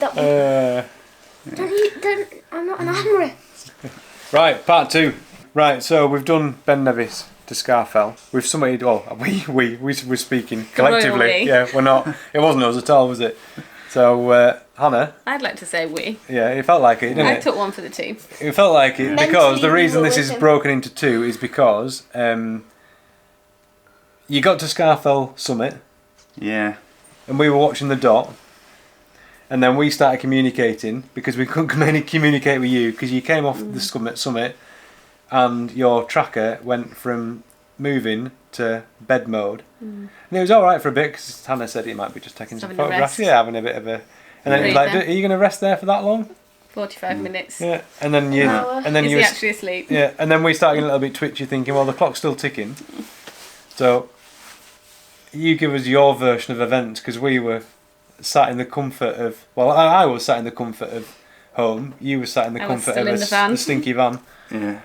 That one. I'm not an hungry. Right, part 2. Right, so we've done Ben Nevis to Scafell. We've summited. Well, we're speaking collectively. Yeah, we're not. It wasn't us at all, was it? So Hannah. I'd like to say we. Yeah, it felt like it, didn't it? I took one for the team. It felt like it because the reason this is him. broken into 2 is because you got to Scafell Summit. Yeah. And we were watching the dot. And then we started communicating because we couldn't communicate with you because you came off the summit and your tracker went from moving to bed mode. And it was all right for a bit because Hannah said it might be just taking some photographs. Yeah, having a bit of a... And then it was like, are you going to rest there for that long? 45 minutes. Yeah, and then you... And then Is you he actually asleep? Yeah, and then we started getting a little bit twitchy thinking, well, the clock's still ticking. So you give us your version of events because we were... sat in the comfort of... Well, I was sat in the comfort of home. You were sat in the comfort of a stinky van. Yeah.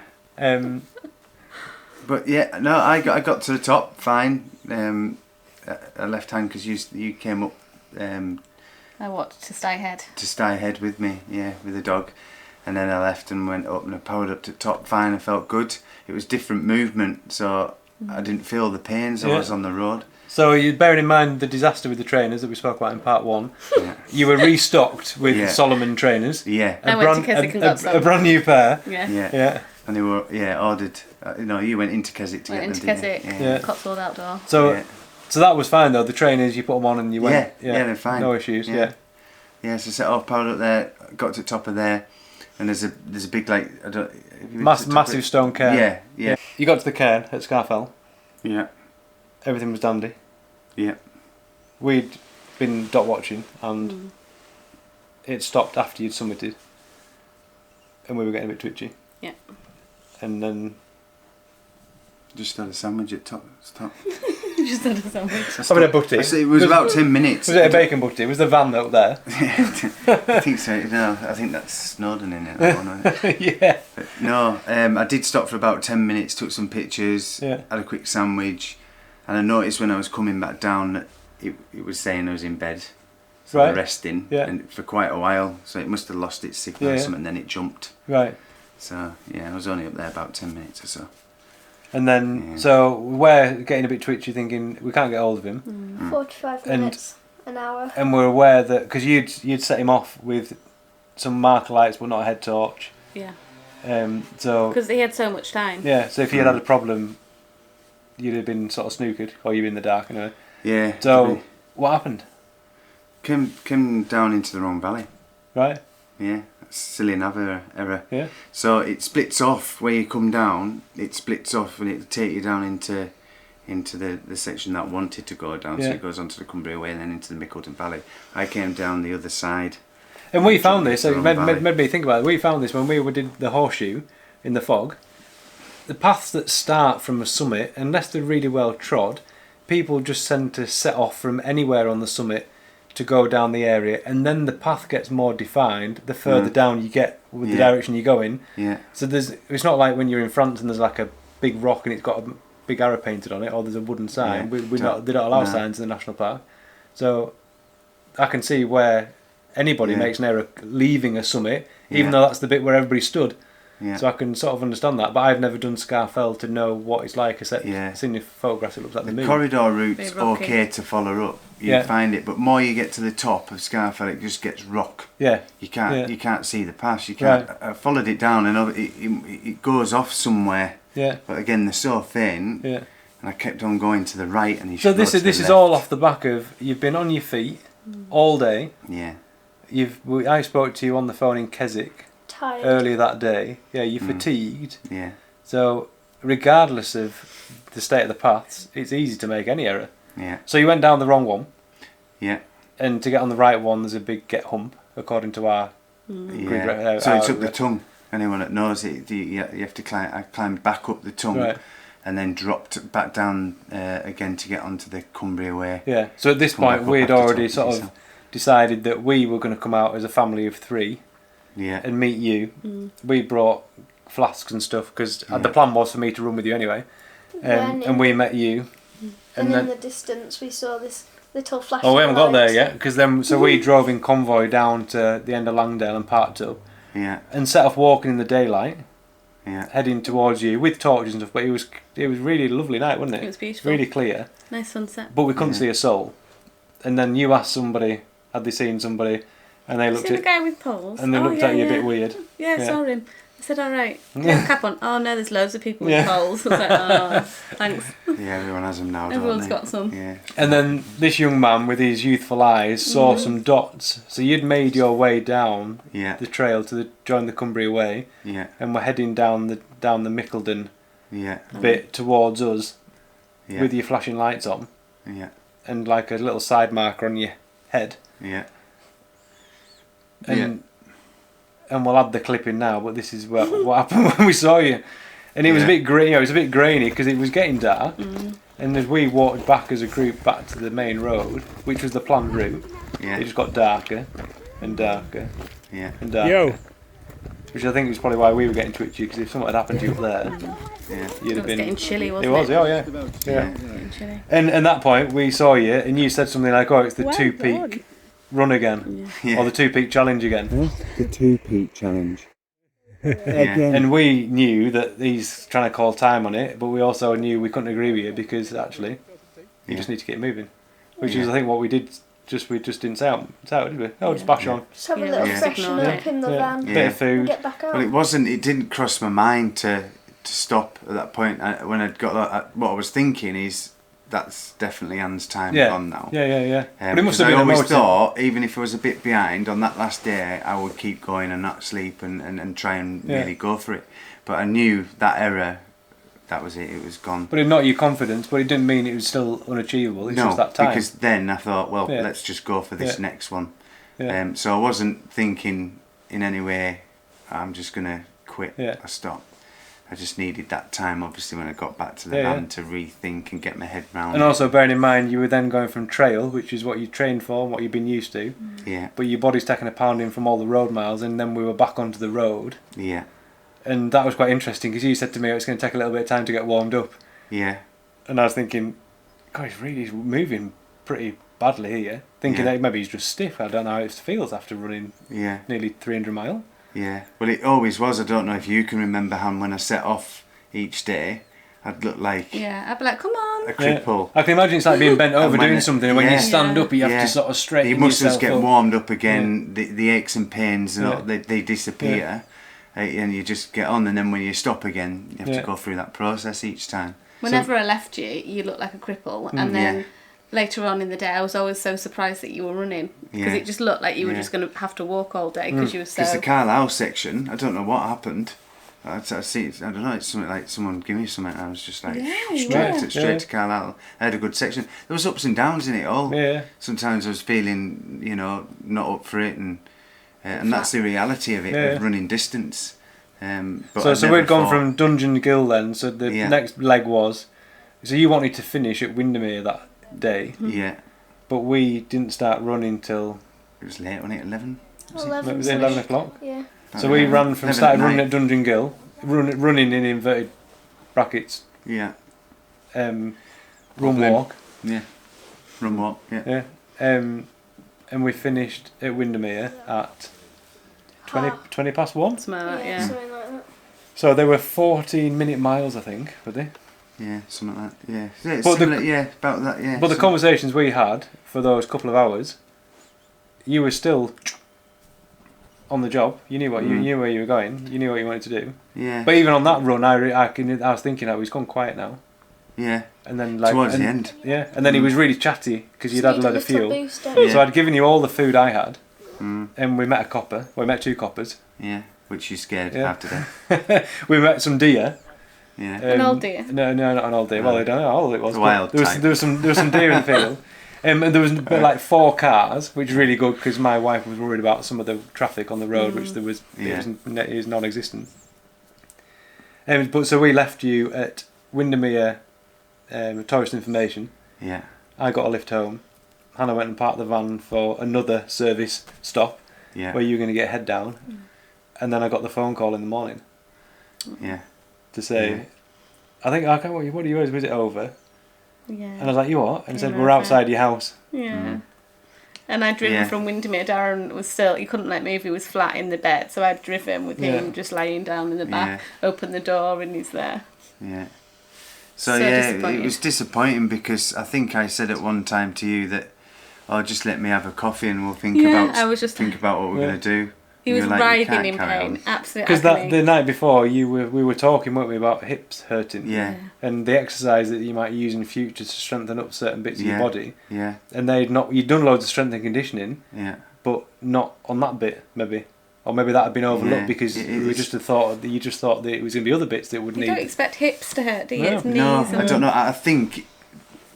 But yeah, no, I got to the top fine. I left hand because you came up... to stay ahead? To stay ahead with me, yeah, with the dog. And then I left and went up and I powered up to the top fine. I felt good. It was different movement, so I didn't feel the pains I was on the road. So you bearing in mind the disaster with the trainers that we spoke about in part 1, you were restocked with Solomon trainers. Yeah. A brand new pair. Yeah. And they were ordered. You went into Keswick together. Went into Keswick. Cotswold Outdoor. So that was fine though. The trainers you put them on and you went. Yeah, they're fine. No issues. Yeah. Yeah. So set off, powered up there, got to the top of there, and there's a big massive stone cairn. Yeah. You got to the cairn at Scafell. Yeah. Everything was dandy. Yeah. We'd been dot watching and it stopped after you'd summited and we were getting a bit twitchy. Yeah. And then... Just had a sandwich at top. Just had a sandwich. Having a butty. It was about 10 minutes. Was it a bacon butty? Was the van up there? I think so. No, I think that's Snowdon in it. That one, wasn't it? Yeah. But no, I did stop for about 10 minutes, took some pictures, had a quick sandwich, and I noticed when I was coming back down that it was saying I was in bed, so resting, and for quite a while. So it must have lost its signal or something, and then it jumped. Right. So yeah, I was only up there about 10 minutes or so. And then, so we're getting a bit twitchy thinking we can't get hold of him. 45 minutes, an hour. And we're aware that, because you'd set him off with some marker lights but not a head torch. Yeah. So because he had so much time. Yeah, so if he had a problem, you'd have been sort of snookered, or you'd be in the dark anyway. Yeah. So, what happened? Came down into the wrong valley. Right. Yeah. Silly navigator error. Yeah. So it splits off where you come down. It splits off and it'll take you down into the section that wanted to go down. So it goes onto the Cumbria Way and then into the Mickleton Valley. I came down the other side. And we found this. It made me think about it. We found this when we did the horseshoe in the fog. The paths that start from a summit, unless they're really well trod, people just tend to set off from anywhere on the summit to go down the area, and then the path gets more defined the further down you get with the direction you're going. Yeah. So it's not like when you're in France and there's like a big rock and it's got a big arrow painted on it, or there's a wooden sign. They don't allow signs in the national park. So I can see where anybody makes an error leaving a summit, even though that's the bit where everybody stood. Yeah. So I can sort of understand that, but I've never done Scafell to know what it's like, except seeing the photographs. It looks like the moon. Corridor route's okay to follow up. You find it, but more you get to the top of Scafell, it just gets rock. Yeah. You can't see the pass. You can't. I followed it down, and it goes off somewhere. Yeah. But again, they're so thin. Yeah. And I kept on going to the right, and so this is all off the back of you've been on your feet all day. Yeah. I spoke to you on the phone in Keswick. Tired. Earlier that day. Yeah, you're fatigued. Yeah. So regardless of the state of the paths, it's easy to make any error. Yeah. So you went down the wrong one. Yeah. And to get on the right one, there's a big get hump, according to our... So it took the tongue. Anyone that knows it, you have to climb. I climbed back up the tongue, and then dropped back down again to get onto the Cumbria Way. Yeah. So at this point, we'd already sort of decided that we were going to come out as a family of 3. Yeah. And meet you. We brought flasks and stuff because the plan was for me to run with you anyway. And we met you. And in the distance we saw this little flashing Oh, we haven't got there lights. yet, because then we drove in convoy down to the end of Langdale and parked up. Yeah. And set off walking in the daylight. Yeah. Heading towards you with torches and stuff, but it was really lovely night, wasn't it? It was beautiful. Really clear. Nice sunset. But we couldn't see a soul. And then you asked somebody, had they seen somebody, and they looked Seen at the guy with poles? and they looked at you a bit weird. Yeah, I saw him. I said, all right. Do you have a cap on? Oh, no, there's loads of people with poles. I was like, oh, thanks. Yeah, everyone has them now, Everyone's got some. Yeah. And then this young man with his youthful eyes saw some dots. So you'd made your way down the trail to join the Cumbria Way. Yeah. And we're heading down the Mickeldon bit towards us with your flashing lights on. Yeah. And like a little side marker on your head. Yeah. And we'll add the clip in now, but this is what happened when we saw you. And it was a bit green. It was a bit grainy because it was getting dark. And as we walked back as a group back to the main road, which was the planned route, it just got darker and darker and darker. Which I think is probably why we were getting twitchy, because if something had happened to you up there, you'd have been getting chilly, wasn't it? It was, yeah. Getting chilly. And at that point, we saw you, and you said something like, "Oh, it's the two-peak run again, or the two-peak challenge again." The two-peak challenge. And we knew that he's trying to call time on it, but we also knew we couldn't agree with you because actually, you just need to get moving, which is I think what we did. We just didn't say out, did we? Oh, just bash on. Just have a little freshen up in the van. Bit of food. And get back out. Well, it didn't cross my mind to stop at that point. When I'd got that, what I was thinking is that's definitely Anne's time gone now. Yeah. But it must have I been always thought, even if I was a bit behind on that last day, I would keep going and not sleep and try and really go for it. But I knew that error. That was it. It was gone. But it knocked your confidence. But it didn't mean it was still unachievable. It's just that time. Because then I thought, well, let's just go for this next one. So I wasn't thinking in any way, I'm just gonna quit or stop. I just needed that time, obviously, when I got back to the van to rethink and get my head round. And also bearing in mind, you were then going from trail, which is what you trained for, and what you've been used to. Yeah. But your body's taking a pounding from all the road miles, and then we were back onto the road. Yeah. And that was quite interesting because you said to me it's going to take a little bit of time to get warmed up. Yeah. And I was thinking, God, he's moving pretty badly here. Thinking that maybe he's just stiff. I don't know how it feels after running nearly 300 miles. Yeah. Well, it always was. I don't know if you can remember how when I set off each day, I'd look like... Yeah, I'd be like, come on. A cripple. I can imagine it's like being bent over doing something, and when you stand up, you have to sort of straighten yourself. You must yourself just get up. warmed up again. The aches and pains, they disappear. And you just get on, and then when you stop again, you have to go through that process each time. Whenever I left you, you looked like a cripple, and then later on in the day, I was always so surprised that you were running because it just looked like you were just going to have to walk all day because you were so. Because the Carlisle section, I don't know what happened. I see. I don't know. It's something like someone give me something. I was just like straight to Carlisle. I had a good section. There was ups and downs in it all. Yeah. Sometimes I was feeling, not up for it, and that's the reality of it, of running distance. But so we'd gone from Dungeon Gill then, so the next leg was, so you wanted to finish at Windermere that day. Yeah. But we didn't start running till... It was late, wasn't it? 11? Was it 11 o'clock? Yeah. So we started running at Dungeon Gill, running in inverted brackets. Yeah. Run walk. Yeah. Run walk, Yeah. And we finished at Windermere at 20 past 1. Something like that, Something like that. So they were 14-minute miles, I think, were they? Yeah, something like that. Yeah, about that. Yeah. But the conversations we had for those couple of hours, you were still on the job. You knew you knew where you were going. You knew what you wanted to do. Yeah. But even on that run, I was thinking, he's gone quiet now. Yeah. And then towards the end. Yeah, and then he was really chatty because you'd had a load of fuel. Boost, So I'd given you all the food I had, and we met a copper. We met 2 coppers. Yeah, which you scared after that. We met some deer. Yeah. An old deer? No, not an old deer. Well, I don't know how old it was. A wild type. There was some deer in the field. And there was like 4 cars, which was really good because my wife was worried about some of the traffic on the road, which it was non-existent. But so we left you at Windermere Tourist Information. Yeah. I got a lift home. Hannah went and parked the van for another service stop where you were going to get head down. And then I got the phone call in the morning. Yeah. To say, I think, what do you always, was it over? Yeah. And I was like, you what? And he said, we're outside your house. Yeah. And I'd driven from Windermere. Darren was still, he couldn't move, he was flat in the bed. So I'd driven with him just laying down in the back, opened the door and he's there. Yeah. So it was disappointing because I think I said at one time to you that, just let me have a coffee and we'll think about what we're going to do. He was writhing in pain, absolutely. Because the night before, we were talking, weren't we, about hips hurting? Yeah. And the exercise that you might use in future to strengthen up certain bits of your body. Yeah. And you'd done loads of strength and conditioning. Yeah. But not on that bit, maybe. Or maybe that had been overlooked because you just thought that it was going to be other bits that would need. You don't expect hips to hurt, do you? No. It's knees. No, I don't know. I think,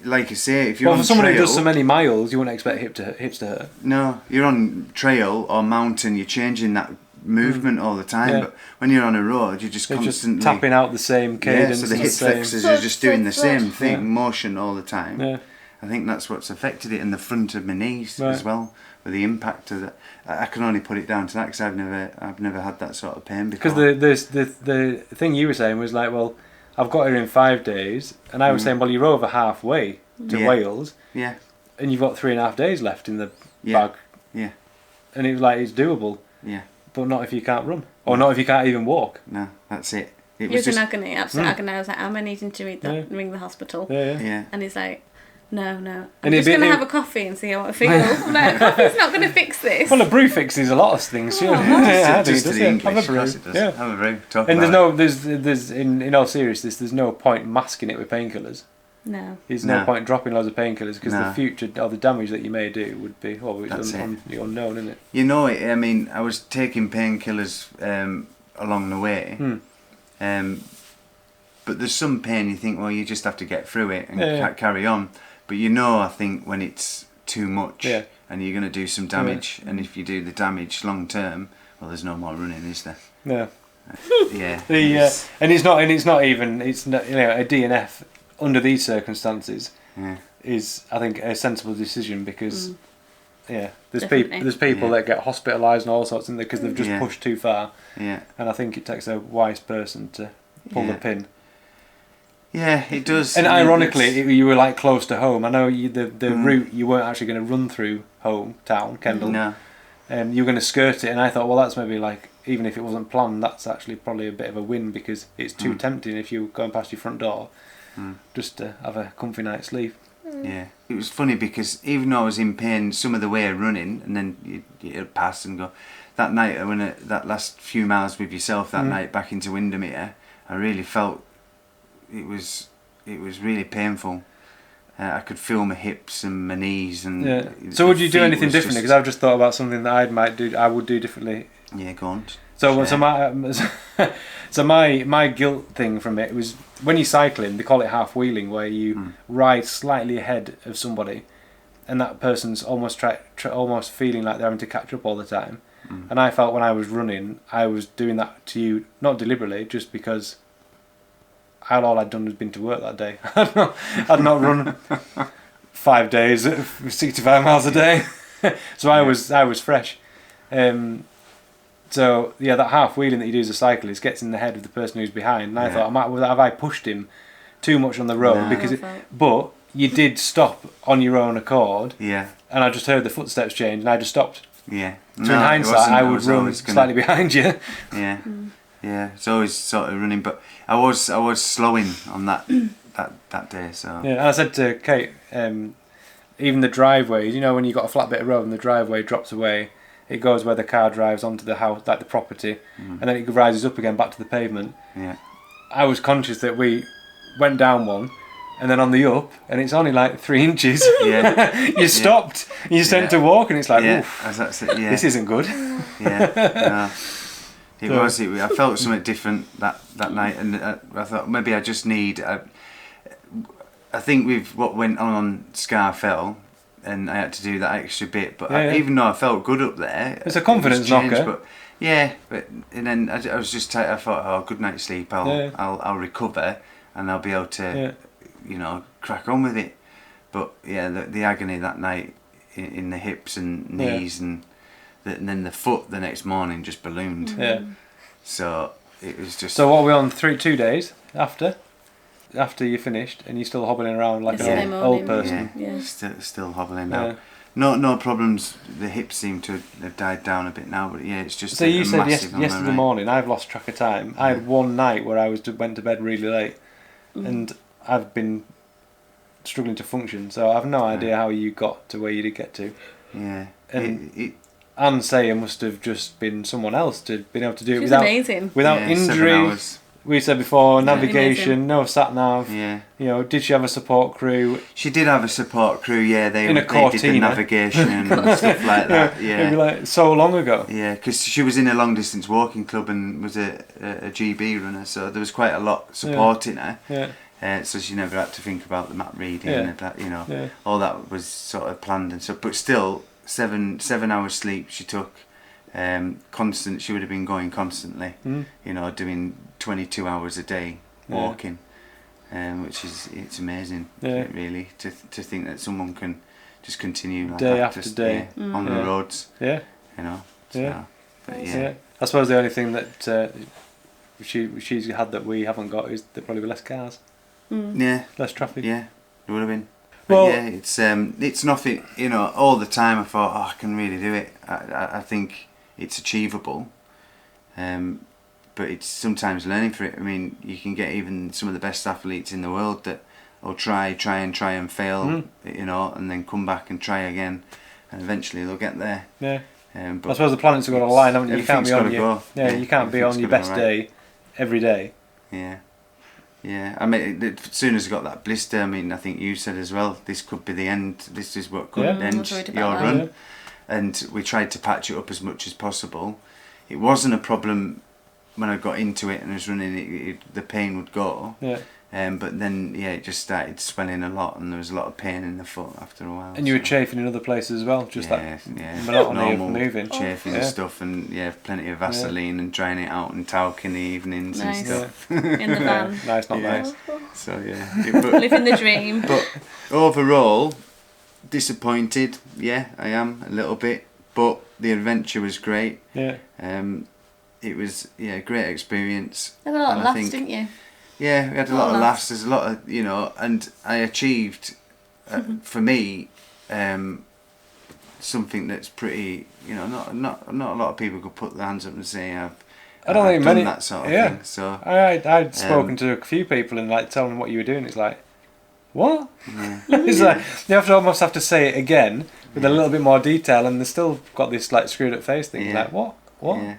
like I say, if you're on for someone trail, who does so many miles, you wouldn't expect hips to hurt. No, you're on trail or mountain, you're changing that movement all the time. Yeah. But when you're on a road, you're just constantly tapping out the same cadence. Yeah, so the hip flexors are just doing the same thing, motion all the time. Yeah. I think that's what's affected it in the front of my knees as well. With the impact of that, I can only put it down to that because I've never had that sort of pain before. Because the thing you were saying was like, well, I've got here in 5 days, and I was saying, well, you're over halfway to Wales, and you've got 3.5 days left in the bag, and it was like it's doable, but not if you can't run, or not if you can't even walk. No, that's it. It was in agony, absolute agony. I was like, am I needing to ring the hospital? And he's like, no. I'm just going to have a coffee and see how I feel. I'm like, coffee's not going to fix this. Well, a brew fixes a lot of things. Just to the English, have a brew. Have a brew. Talk and about there's in all seriousness, there's no point masking it with painkillers. No. There's no point dropping loads of painkillers because the future or the damage that you may do would be unknown, isn't it? You know it. I mean, I was taking painkillers along the way. But there's some pain you think, well, you just have to get through it and carry on. But I think when it's too much and you're going to do some damage, and if you do the damage long term, well, there's no more running, is there? Yeah. And it's not even a DNF under these circumstances is, I think, a sensible decision because there's people that get hospitalised and all sorts of things because they've just pushed too far. Yeah. And I think it takes a wise person to pull the pin. Yeah, it does. And ironically, you were like close to home. I know the route you weren't actually going to run through hometown, Kendal. No. You were going to skirt it, and I thought, well, that's maybe like, even if it wasn't planned, that's actually probably a bit of a win because it's too tempting if you're going past your front door just to have a comfy night's sleep. Yeah, it was funny because even though I was in pain some of the way running, and then you'd pass and go. That night, that last few miles with yourself that night back into Windermere, I really felt it was really painful. I could feel my hips and my knees and. So would you do anything differently? Because I've just thought about something that I would do differently. Yeah, go on. So my guilt thing from it was when you're cycling, they call it half wheeling, where you ride slightly ahead of somebody, and that person's almost almost feeling like they're having to catch up all the time. And I felt when I was running, I was doing that to you, not deliberately, just because all I'd done was been to work that day. I'd not run 5 days at 65 miles a day, so I was fresh. So that half wheeling that you do as a cyclist gets in the head of the person who's behind. And I thought, have I pushed him too much on the road? No. But you did stop on your own accord. Yeah. And I just heard the footsteps change, and I just stopped. Yeah. So in hindsight, I would run slightly behind you. Yeah. Yeah. It's always sort of running, but I was slowing on that day. So. Yeah. And I said to Kate, even the driveways, when you got a flat bit of road and the driveway drops away. It goes where the car drives onto the house, like the property, and then it rises up again back to the pavement. Yeah. I was conscious that we went down one, and then on the up, and it's only like 3 inches. Yeah. You stopped. You tend to walk, and it's like, oof, this isn't good. Yeah. No. It was. I felt something different that night, and I thought maybe I just need. I think with what went on Scafell. And I had to do that extra bit, but even though I felt good up there, it's a confidence knocker. But and then I was just I thought, good night's sleep. I'll recover, and I'll be able to, crack on with it. But the agony that night in the hips and knees, and then the foot the next morning just ballooned. Yeah. So it was just. So what are we on 2 days after? after you finished, and you're still hobbling around like an old person. Yeah. Still hobbling now. No problems. The hips seem to have died down a bit now, but it's just. So you said yesterday morning. I've lost track of time. I had one night where I went to bed really late, and I've been struggling to function. So I've no idea how you got to where you did get to. Yeah. And Anne Sayer must have just been someone else to been able to do it amazing. without injury. We said before, navigation, no sat nav. Yeah. Did she have a support crew? She did have a support crew. Yeah, they did the navigation and stuff like that. Yeah. Maybe like so long ago. Yeah, because she was in a long distance walking club and was a GB runner, so there was quite a lot supporting her. Yeah. So she never had to think about the map reading and that. All that was sort of planned and stuff. But still, 7 hours sleep she took. Constant. She would have been going constantly. Doing 22 hours a day walking, which it's amazing. Really, to think that someone can just continue like day that, after day on the roads. Yeah. But I suppose the only thing that she's had that we haven't got is there probably less cars. Yeah. Less traffic. Yeah, there would have been. But it's nothing. All the time I thought, I can really do it. I think it's achievable. But it's sometimes learning for it. I mean, you can get even some of the best athletes in the world that will try and fail, and then come back and try again, and eventually they'll get there. Yeah. But I suppose the planets have got to align, haven't you? You can't be on you can't be on your best day every day. Yeah. Yeah. I mean, as soon as I got that blister, I mean, I think you said as well, this could be the end. This is what could end your run. Yeah. And we tried to patch it up as much as possible. It wasn't a problem. When I got into it and I was running, the pain would go. Yeah. But then, it just started swelling a lot, and there was a lot of pain in the foot after a while. And you were chafing in other places as well, just monotony of moving, chafing and stuff, and plenty of Vaseline and drying it out and talc in the evenings and stuff. In the van. Nice, not nice. So living the dream. But overall, disappointed. Yeah, I am a little bit, but the adventure was great. Yeah. It was a great experience. You had a lot of laughs, didn't you? Yeah, we had a lot of laughs. There's a lot of and I achieved, for me, something that's pretty. Not a lot of people could put their hands up and say I've done that sort of thing. So I'd spoken to a few people and telling them what you were doing. It's like, what? Yeah. It's like you almost have to say it again with a little bit more detail, and they've still got this screwed up face thing. Like what? Yeah.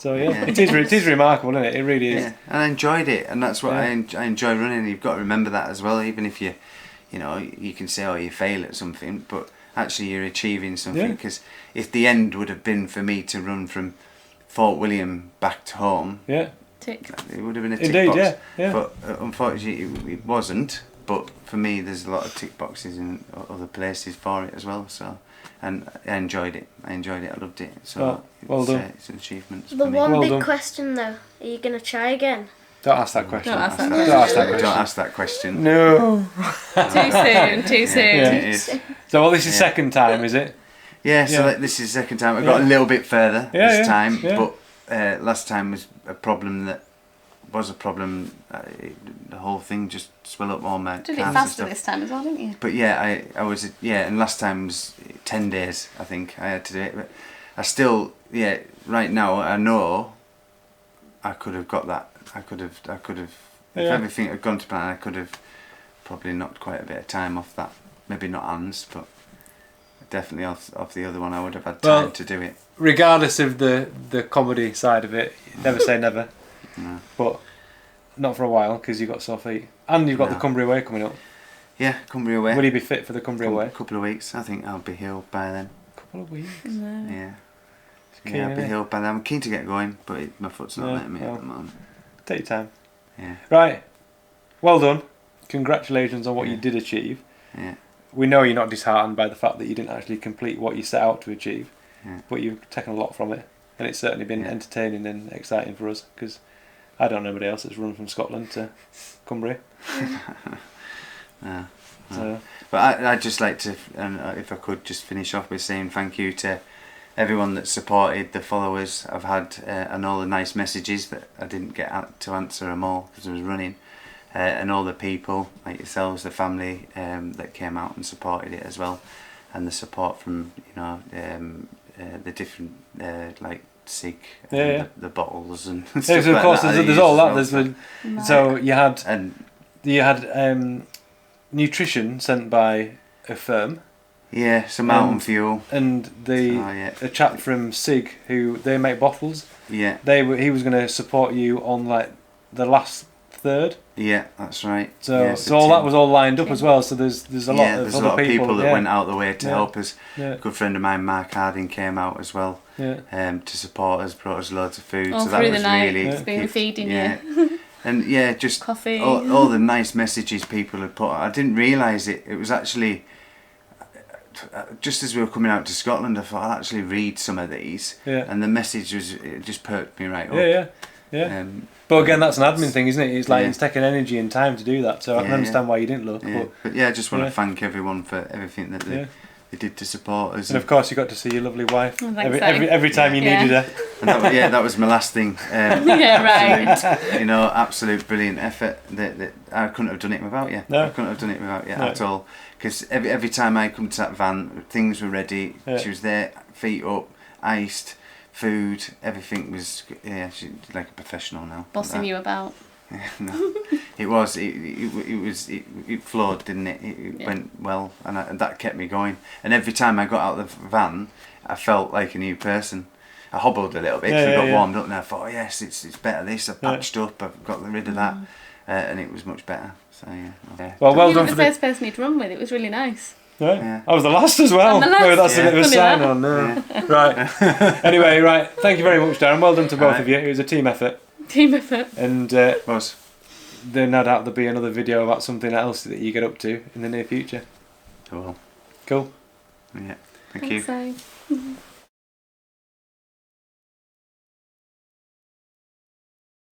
So it is remarkable, isn't it? It really is. Yeah, and I enjoyed it, and that's what I enjoy running. You've got to remember that as well. Even if you can say, you fail at something, but actually you're achieving something. Because if the end would have been for me to run from Fort William back to home, tick. It would have been a tick box. But unfortunately, it wasn't. But for me, there's a lot of tick boxes in other places for it as well. So. And I enjoyed it. I loved it. So well done. It's an achievement. The one big question though: are you going to try again? Don't ask that question. Don't ask that question. No. Too soon. Yeah, it is. So this is second time, is it? Yeah. So this is second time. I got a little bit further this time, but last time was a problem that. The whole thing just swelled up all my did it faster this time as well, didn't you? But I was and last time was 10 days I think I had to do it, but I still right now I know I could have got that. I could have if everything had gone to plan, I could have probably knocked quite a bit of time off that. Maybe not Anne's, but definitely off the other one. I would have had time to do it. Regardless of the comedy side of it, never say never. No. But not for a while because you've got sore feet. And you've got the Cumbria Way coming up. Yeah, Cumbria Way. Will you be fit for the Cumbria Way? A couple of weeks. I think I'll be healed by then. Couple of weeks? Yeah. I'll be healed by then. I'm keen to get going, but my foot's not letting me at the moment. Take your time. Yeah. Right. Well done. Congratulations on what you did achieve. Yeah. We know you're not disheartened by the fact that you didn't actually complete what you set out to achieve. Yeah. But you've taken a lot from it. And it's certainly been entertaining and exciting for us because I don't know anybody else that's run from Scotland to Cumbria. No. So. But I'd just like to, if I could, just finish off by saying thank you to everyone that supported, the followers I've had, and all the nice messages that I didn't get to answer them all because I was running. and all the people like yourselves, the family that came out and supported it as well, and the support from the different like Sigg and the bottles and stuff so of like course that. there's all that. So you had nutrition sent by a firm. Yeah, some mountain fuel. And a chap from Sigg who they make bottles. Yeah. He was going to support you on like the last third. Yeah, that's right. So all that was all lined up as well. So there's a lot of there's other a lot of people that yeah. went out the way to help us. Yeah. A good friend of mine, Mark Harding, came out as well. Yeah. To support us, brought us loads of food. All so that through was the night, really it's been feeding you. And just coffee. All the nice messages people had put. I didn't realise it. It was actually just as we were coming out to Scotland, I thought I'll actually read some of these. Yeah. And the message it just perked me right up. Yeah. But again, that's an admin thing, isn't it? It's like it's taking energy and time to do that. So I can understand why you didn't look. But I just want to thank everyone for everything that they did to support us. And of course, you got to see your lovely wife every time you needed her. And that was my last thing. Absolute brilliant effort. That I couldn't have done it without you. No. I couldn't have done it without you at all. Because every time I come to that van, things were ready. She was there, feet up, iced, food, everything was. She's like a professional now. Bossing you about. No, it was. It flowed, didn't it? It went well, and that kept me going. And every time I got out of the van, I felt like a new person. I hobbled a little bit because I got warmed up, and I thought, oh, yes, it's better. This I've patched up. I've got rid of that, and it was much better. So Well done you were for the first person you'd run with. It was really nice. I was the last as well. I'm the last. Maybe that's a bit of a Funny sign that. on. Right. Anyway, right. Thank you very much, Darren. Well done to both of you. It was a team effort. Team effort. And was. Then no doubt there'll be another video about something else that you get up to in the near future. Cool. Cool. Yeah. Thank you. Thanks,